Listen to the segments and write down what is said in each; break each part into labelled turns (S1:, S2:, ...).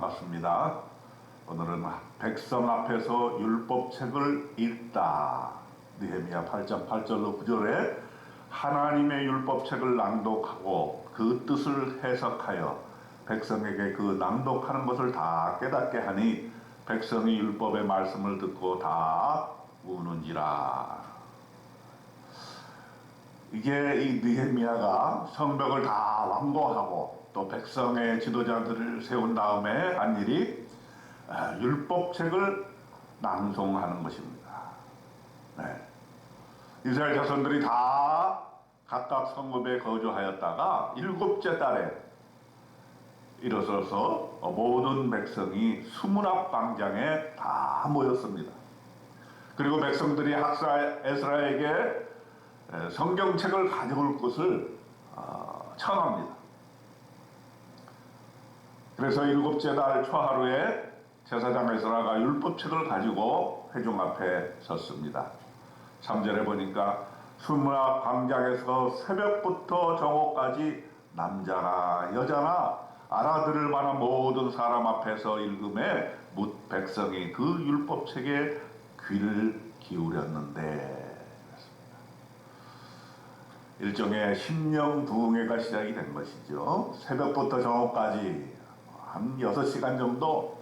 S1: 반갑습니다. 오늘은 백성 앞에서 율법책을 읽다. 느헤미야 8장 8절로 9절에 하나님의 율법책을 낭독하고 그 뜻을 해석하여 백성에게 그 낭독하는 것을 다 깨닫게 하니 백성이 율법의 말씀을 듣고 다 우는지라. 이게 이 느헤미야가 성벽을 다 완공하고 또 백성의 지도자들을 세운 다음에 한 일이 율법책을 낭송하는 것입니다. 네. 이스라엘 자손들이 다 각각 성읍에 거주하였다가 7째 달에 일어서서 모든 백성이 수문앞 광장에 다 모였습니다. 그리고 백성들이 학사 에스라에게 성경책을 가져올 것을 청합니다. 그래서 7째 달 초하루에 제사장 에스라가 율법책을 가지고 회중 앞에 섰습니다. 3절에 보니까 수문앞 광장에서 새벽부터 정오까지 남자나 여자나 알아들을 만한 모든 사람 앞에서 읽음에 뭇 백성이 그 율법책에 귀를 기울였는데, 일종의 심령 부흥회가 시작이 된 것이죠. 새벽부터 정오까지 한 6시간 정도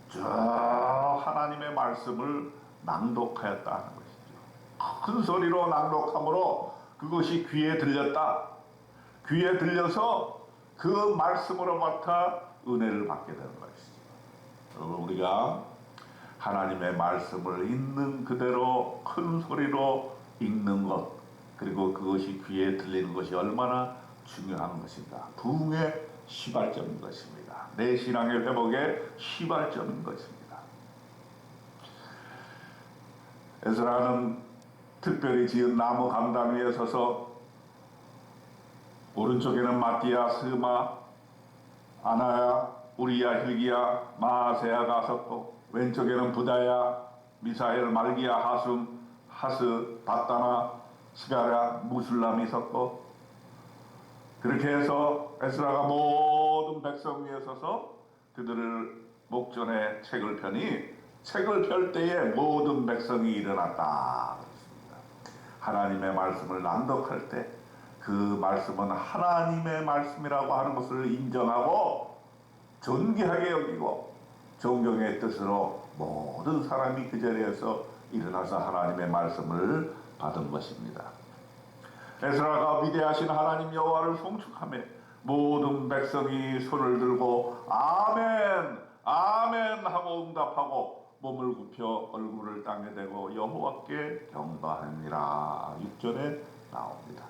S1: 쭉 하나님의 말씀을 낭독하였다는 것이죠. 큰 소리로 낭독함으로 그것이 귀에 들렸다. 귀에 들려서 그 말씀으로부터 은혜를 받게 되는 것이죠. 여러분, 우리가 하나님의 말씀을 있는 그대로 큰 소리로 읽는 것, 그리고 그것이 귀에 들리는 것이 얼마나 중요한 것인가. 부흥의 시발점인 것입니다. 내 신앙의 회복의 시발점인 것입니다. 에스라는 특별히 지은 나무 강단 위에 서서 오른쪽에는 마띠아, 스마, 아나야, 우리야, hil기야, 마아세야가 섰고 왼쪽에는 부다야, 미사엘, 말기야, 하숨, 하스, 바다나, 스가랴, 무술람이 섰고, 그렇게 해서 에스라가 모든 백성 위에 서서 그들을 목전에 책을 펴니 책을 펼 때에 모든 백성이 일어났다. 하나님의 말씀을 낭독할 때 그 말씀은 하나님의 말씀이라고 하는 것을 인정하고 존귀하게 여기고 존경의 뜻으로 모든 사람이 그 자리에서 일어나서 하나님의 말씀을 받은 것입니다. 에스라가 위대하신 하나님 여호와를 송축하며 모든 백성이 손을 들고 아멘 아멘 하고 응답하고 몸을 굽혀 얼굴을 땅에 대고 여호와께 경배하니라. 6절에 나옵니다.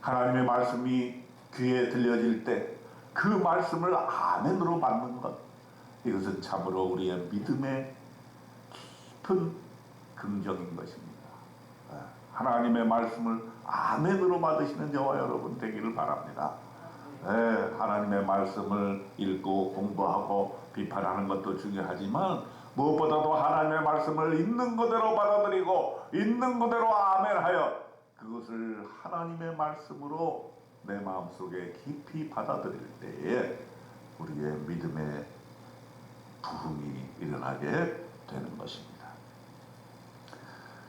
S1: 하나님의 말씀이 귀에 들려질 때 그 말씀을 아멘으로 받는 것, 이것은 참으로 우리의 믿음의 깊은 긍정인 것입니다. 하나님의 말씀을 아멘으로 받으시는 저와 여러분 되기를 바랍니다. 네, 하나님의 말씀을 읽고 공부하고 비판하는 것도 중요하지만 무엇보다도 하나님의 말씀을 있는 그대로 받아들이고 있는 그대로 아멘하여 그것을 하나님의 말씀으로 내 마음속에 깊이 받아들일 때에 우리의 믿음의 부흥이 일어나게 되는 것입니다.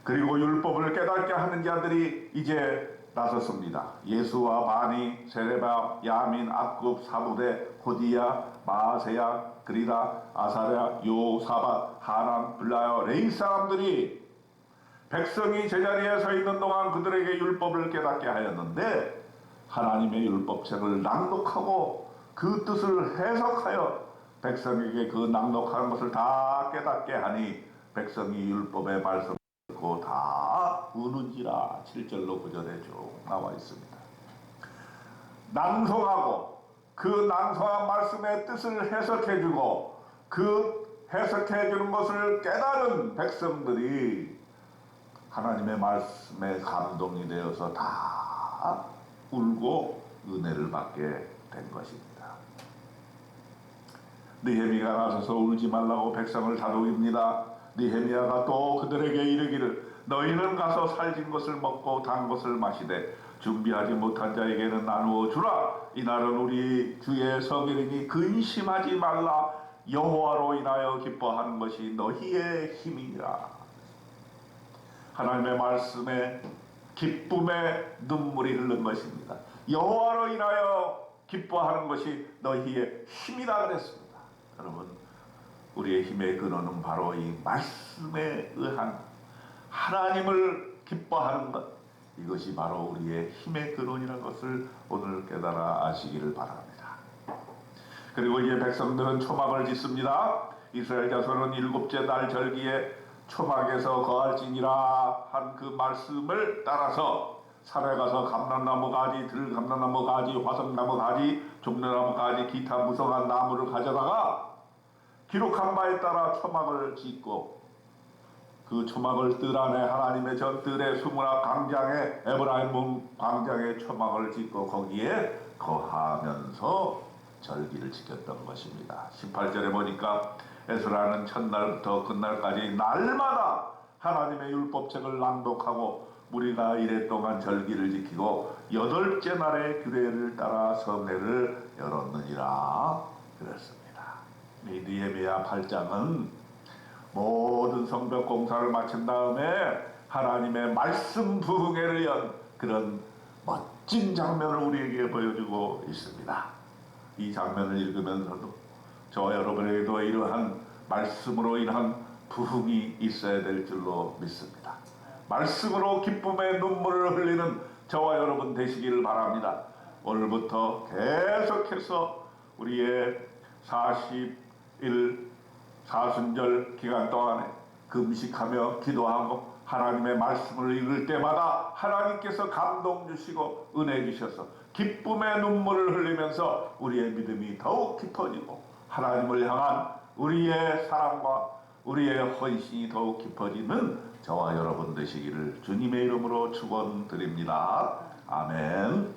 S1: 그리고 율법을 깨닫게 하는 자들이 이제 나섰습니다. 예수와 바니, 세레바, 야민, 악굽, 사부대, 호디야, 마아세야, 그리다, 아사랴, 요사밧, 하남, 블라여, 레이 사람들이 백성이 제자리에 서 있는 동안 그들에게 율법을 깨닫게 하였는데, 하나님의 율법책을 낭독하고 그 뜻을 해석하여 백성에게 그 낭독하는 것을 다 깨닫게 하니 백성이 율법의 말씀을 듣고 다 우는지라. 7절로 9절에 쭉 나와 있습니다. 낭송하고 그 낭송한 말씀의 뜻을 해석해주고 그 해석해주는 것을 깨달은 백성들이 하나님의 말씀에 감동이 되어서 다 울고 은혜를 받게 된 것입니다. 느헤미야가 나서서 울지 말라고 백성을 다독입니다. 느헤미야가 또 그들에게 이르기를 너희는 가서 살진 것을 먹고 단 것을 마시되 준비하지 못한 자에게는 나누어 주라. 이날은 우리 주의 성일이니 근심하지 말라. 여호와로 인하여 기뻐하는 것이 너희의 힘이니라. 하나님의 말씀에 기쁨의 눈물이 흐른 것입니다. 여호와로 인하여 기뻐하는 것이 너희의 힘이다 그랬습니다. 여러분, 우리의 힘의 근원은 바로 이 말씀에 의한 하나님을 기뻐하는 것, 이것이 바로 우리의 힘의 근원이라는 것을 오늘 깨달아 아시기를 바랍니다. 그리고 이제 백성들은 초막을 짓습니다. 이스라엘 자손은 일곱째 날 절기에 초막에서 거할지니라 한 그 말씀을 따라서 산에 가서 감람나무 가지, 들감람나무 가지, 화성나무 가지, 종려나무 가지, 기타 무성한 나무를 가져다가 기록한 바에 따라 초막을 짓고, 그 초막을 뜰 안에 하나님의 전뜰에 수문학 광장에 에브라임 광장에 초막을 짓고 거기에 거하면서 절기를 지켰던 것입니다. 18절에 보니까 에스라는 첫날부터 끝날까지 날마다 하나님의 율법책을 낭독하고 무리가 이래 동안 절기를 지키고 8째 날에 규례를 따라 성회를 열었느니라 그랬습니다. 이 느헤미야 8장은 모든 성벽 공사를 마친 다음에 하나님의 말씀 부흥회를 연 그런 멋진 장면을 우리에게 보여주고 있습니다. 이 장면을 읽으면서도 저와 여러분에게도 이러한 말씀으로 인한 부흥이 있어야 될 줄로 믿습니다. 말씀으로 기쁨의 눈물을 흘리는 저와 여러분 되시기를 바랍니다. 오늘부터 계속해서 우리의 40일 사순절 기간 동안에 금식하며 기도하고 하나님의 말씀을 읽을 때마다 하나님께서 감동 주시고 은혜 주셔서 기쁨의 눈물을 흘리면서 우리의 믿음이 더욱 깊어지고 하나님을 향한 우리의 사랑과 우리의 헌신이 더욱 깊어지는 저와 여러분 되시기를 주님의 이름으로 축원드립니다. 아멘.